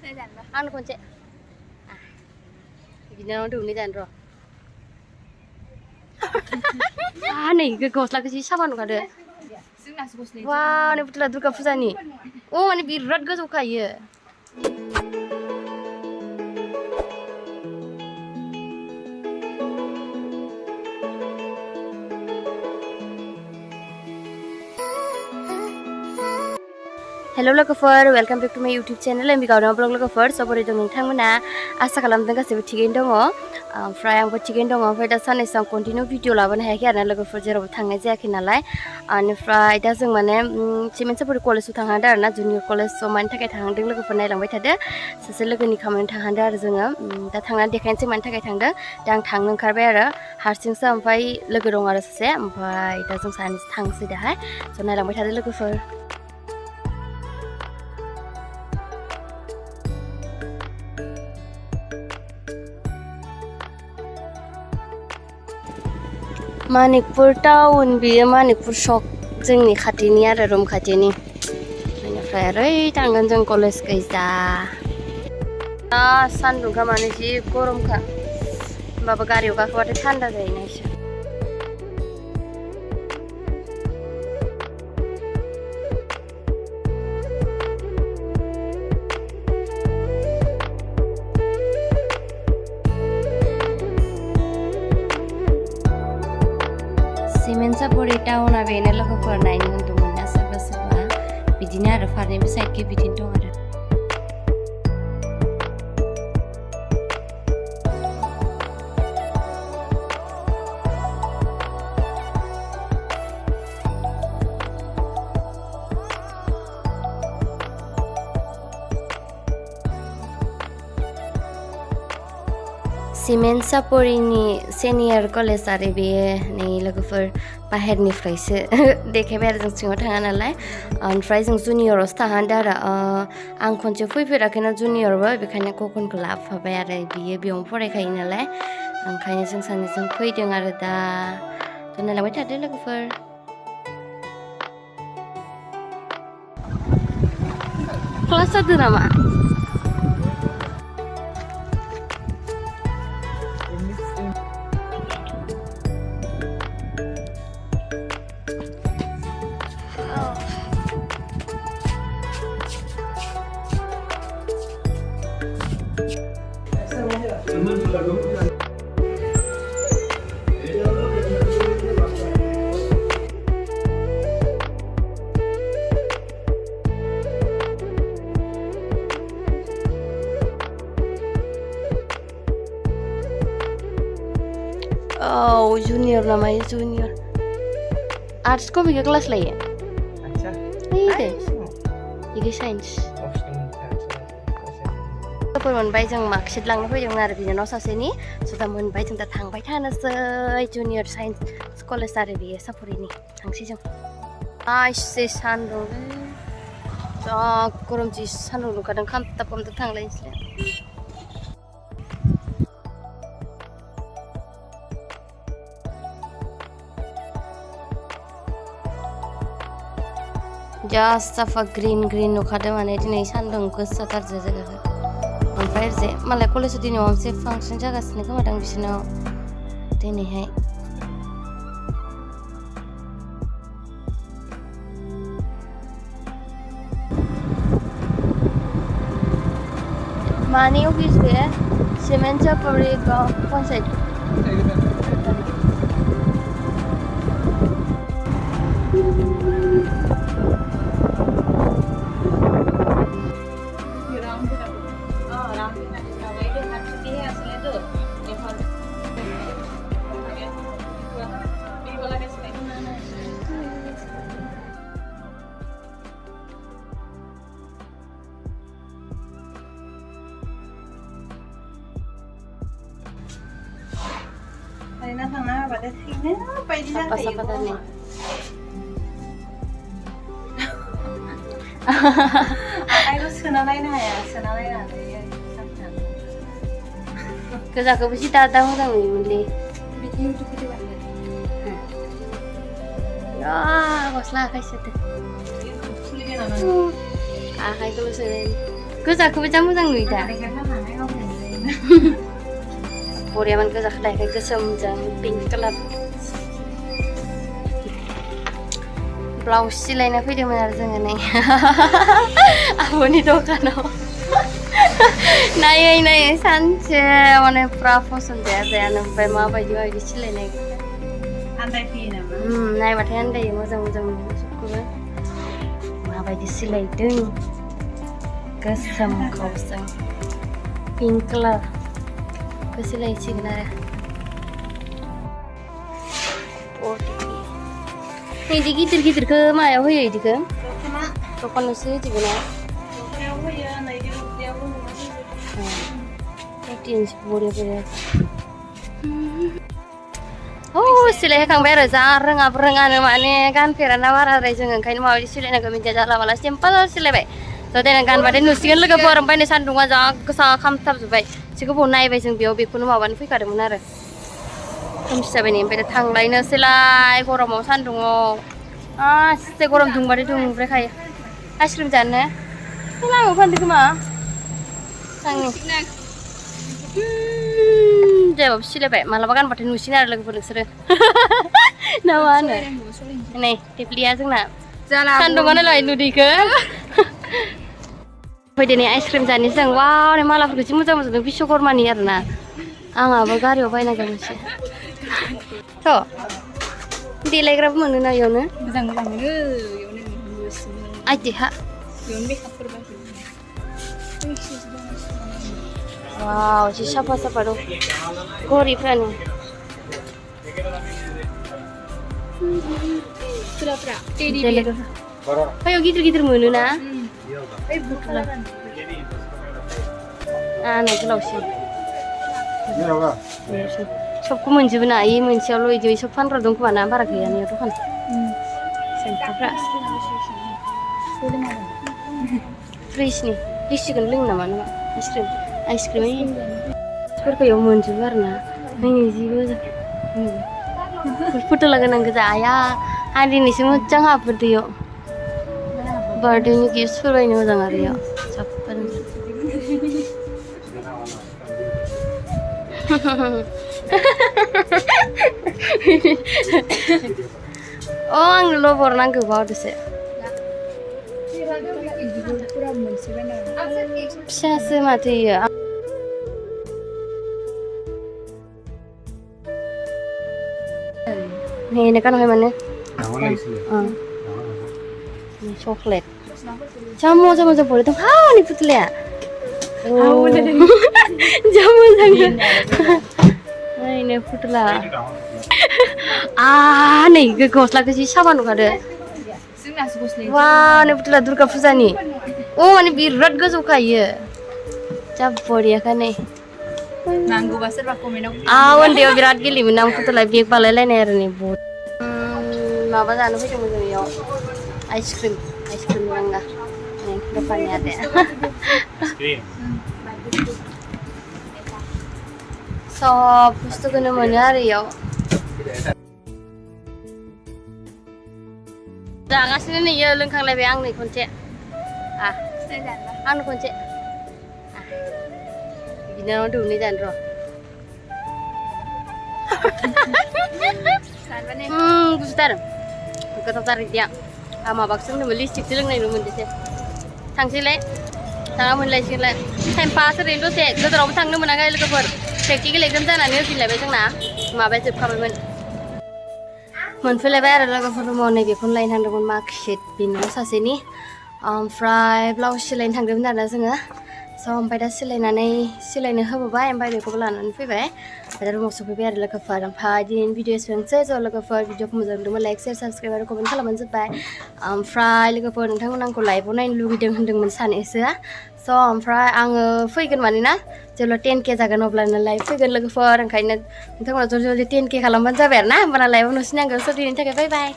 आंनो खनसे बिनानाव दौनि जानो र' नै गस्लाखौ जि साफा नुखादो वा नै फुथुला दुर्गा फुजानि माने बिराद गोजौखायो हेलो लोगोफोर वेलकाम बेक टू माय YouTube channel M.B Gaorema blog लोगोफोर सबोरै दं नोंथांमोना आसा खालामदों गासैबो थिगैनो दङ ओमफ्राय आंबो थिगैनो दङ ओमफ्राय दा साननैसो आं कन्टिनिउ भिडिअ लाबोनो हायाखै आरोना लोगोफोर जेरावबो थांनाय जायाखै नालाय बेनिफ्राय दा जों माने सिमेन सापरि कलेजाव थांहांदों आरोना जुनियर कलेज मानि थाखाय थांहांदों लोगोफोर नायलांबाय थादो सासे लोगोनि खामानियाव थांहांदों आरो जोङो दा थांनानै देखायनोसै मानि थाखाय थांदों दा आं थांनो ओंखारबाय आरो हारसिंसो ओमफ्राय लोगो दं आरो सासे ओमफ्राय दा जों सानैसो थांसै दाहाय ज' नायलांबाय थादो लोगोफोर मानिकपुर टाउन बियो मानिकपुर सक जोंनि खाथिनि आरो रुम खाथिनि बेनिफ्राय ओरै थांगोन जों कलेज गैजा सान्दुंखा माने जि गरमखा होमबाबो गारियाव गाखोबाथाय थान्दा जायोना एसे सिमेन सापरि टाउना बेनो लोगोफोर नायनो होनदोंमोन ना सोरबा सोरबा बिदिनो आरो फारनैबो साइडखै बिदिनो दं आरो सिमेन सापरिनि सेनियर कलेज आरो बेयो नै लोगोफोर बाहेरनिफ्रायसो देखायबाय आरो जों सिङाव थाङा नालाय ओमफ्राय जों जुनियरावसो थांहांदों आरो आं खनसे फैफेराखैना जुनियरबो बेखायनो ककनखौ लाबोफाबाय आरो बियो बेयावनो फरायखायो नालाय ओंखायनो जों सानैजों फैदों आरो दा नायलांबाय थादो लोगोफोर क्लास जादों नामा junior namanya junior arts kok bikin kelas lah ya ini sains फोर मोनबाय जों मार्कशीट लांनो फैदोंमोन आरो बिनानाव सासेनि दा मोनबाय जों दा थांबाय थानोसै जुनियर साइन्स कलेज आरो बियो सापरिनि थांसै जों एसे सान्दुं जा गरम जि सान्दुं दुंखादों खामथाब खामथाब थांलायनोसै जा साफा ग्रीन ग्रीन नुखादों माने दिनै सान्दुं गोसाथार जायगाखौ ओमफ्राय ओरैजाय मालाय कलेजाव दिनै माबा मोनसे फांसन जागासिनो खोमादां बिसोरनाव दिनैहाय मानि अफिस बे सिमेन सापरि panchayat Karena tanah pada sini apa ini apa nih Ayo senalai na ya kerja ke besi tatang orang ni beli bikin YouTube itu kan ya bos lah kayak situ kayak kalau selain गोजाखौबो जा मोजां नुयो दा लेखाखौ थांनाय गावनो बरियामोन गोजा खालायखाय गोसोमजों pink कालार blouse सिलायना फैदोंमोन आरो जोङो नै आब'नि दखानाव नायै नायै सानसे माने फुरा फसन जायानो ओमफ्राय माबायदि सिलायनाय आन्दायफैयो नामा नायबाथाय आन्दायो मोजां नुयो सबखौबो माबायदि सिलायदों गोसोम खावजों पिंक कालार खौ सिलायसिगोन आरो इदि गिदिर गिदिरखौ मायाव होयो इदिखौ दखानावसो होजोबो ना सिलायहोखांबाय आरो जा रोङानो माने गानफेराना बाराद्राय जोङो ओंखायनो माबायदि सिलायनांगौ मिथिया जाला माला सिम्पोल सिलायबाय थ' देनां गानबाथाय नुसिगोन लोगोफोर ओमफ्राय नै सान्दुङा जा गोसा खामथाबजोब्बाय एसे गोबाव नायबाय जों बेयाव बेखौनो माबानो फैखादोंमोन आरो खोमसि जाबाय नै ओमफ्राय थांलायनोसैलाय गरमाव सान्दुङाव एसे गरम दुंबाथाय दुंब्रायखायो आइसक्रिम जानो लामायाव फानदों खोमा जायाबाबो सिलायबाय मालाबा गानबाथाय नुसिगोन आरो लोगोफोर नोंसोरो ना मा होनो नै टेब्लिया जोंना सान्दुङानो लाय नुदैखो फैदो नै आइसक्रिम जानो जों वाव मालाफोरखौ जि मोजां मोजां बिश्वकर्मानि आरोना आंहाबो गारियाव बायनांगौ मोनसे थ' देलायग्राबो मोनोना इयावनो मोजां मोनो आइदिहा वाव जि साफा साफा दं घरिफ्रानो ओमफ्राय गिदिर गिदिर मोनोना गोलावसिन सबखौ मोनजोबो ना इ मोनसेयावल' इदि सब फानग्रा दं खोमा ना बारा गैयानो दखान सेम्पुफ्रा फ्रिजनि लिसिखौनो लोङो नामा नङा आइसक्रिमफोरखौ इयाव मोनजोबो आरो ना नायनो जि मोजां फुथुला गोनां गोजा आया आं दिनैसो मोजां हाबबोदो इयाव बार्थडेनि गिफ्टफोर बायनो मोजां आरो इयाव साफा आंनो लबर नांगौ बावदोसो फिसासो माथो इयो ini kan mana? Coklat. Jamu boleh tuh. Nih putul ya. Jamu sangat. Ini putul lah. Nih gosla ke sisa mana ada? Wah, nih putul lah Durga Puja nih. Oh, ini birat gak suka ya. Chapori ya kan nih. Nanggu basir aku minum. Dia birat gili minum putul lah biak balai nih nih bu. Maba जानो फैदोंमोन जों इयाव ice cream लोंगा नै दखाननि आदाया सब बुस्थुखौनो मोनो आरो इयाव जागासिनो नै इयो लोंखांलायबाय आं नै खनसे आंनो खनसे बिनानाव दौनै जानो र' गुजुथार गोथावथार इदिया आं माबाखौसो होनदोंमोन लिपस्टिकसो लोंनाय मोनदोंसो थांसैलाय थाङा मोनलायसिगोनलाय टाइम पास ओरैनो दसे गोदोरावबो थांनो मोनाखै लोगोफोर प्रेक्टिकेल एग्जाम जानानै होफिनलायबाय जोंना माबाया जोबखाबायमोन मोनफैलायबाय आरो लोगोफोर रुमाव नै बेखौनो लायनो थांदोंमोन मार्कशीट बिनाव सासेनि ओमफ्राय ब्लाउस सिलायनो थांदोंमोन आरोना जोङो स' ओमफ्राय दा सिलायनो होबोबाय ओमफ्राय बेखौबो लानानै फैबाय ओमफ्राय दा रुमाव सफैबाय आरो लोगोफोर ओमफ्राय दिनैनि भिडिअ एसेबांसै ज' लोगोफोर भिडिअखौ मोजां मोनदोंमोन लाइक शेयार साबसक्राइब आरो कमेन्ट खालामबानो जोब्बाय ओमफ्राय लोगोफोर नोंथांमोन आंखौ लाइभआव नायनो लुगैदों होन्दोंमोन सानैसोआ स' ओमफ्राय आङो फैगोन माने ना जेब्ला 10K जागोन अब्लानो लाइभ फैगोन लोगोफोर ओंखायनो नोंथांमोना जल्दि 10K खालामबानो जाबाय आरो ना होमबाना लाइभआव नुसिनांगौ स' दिनैनि थाखाय बाय बाय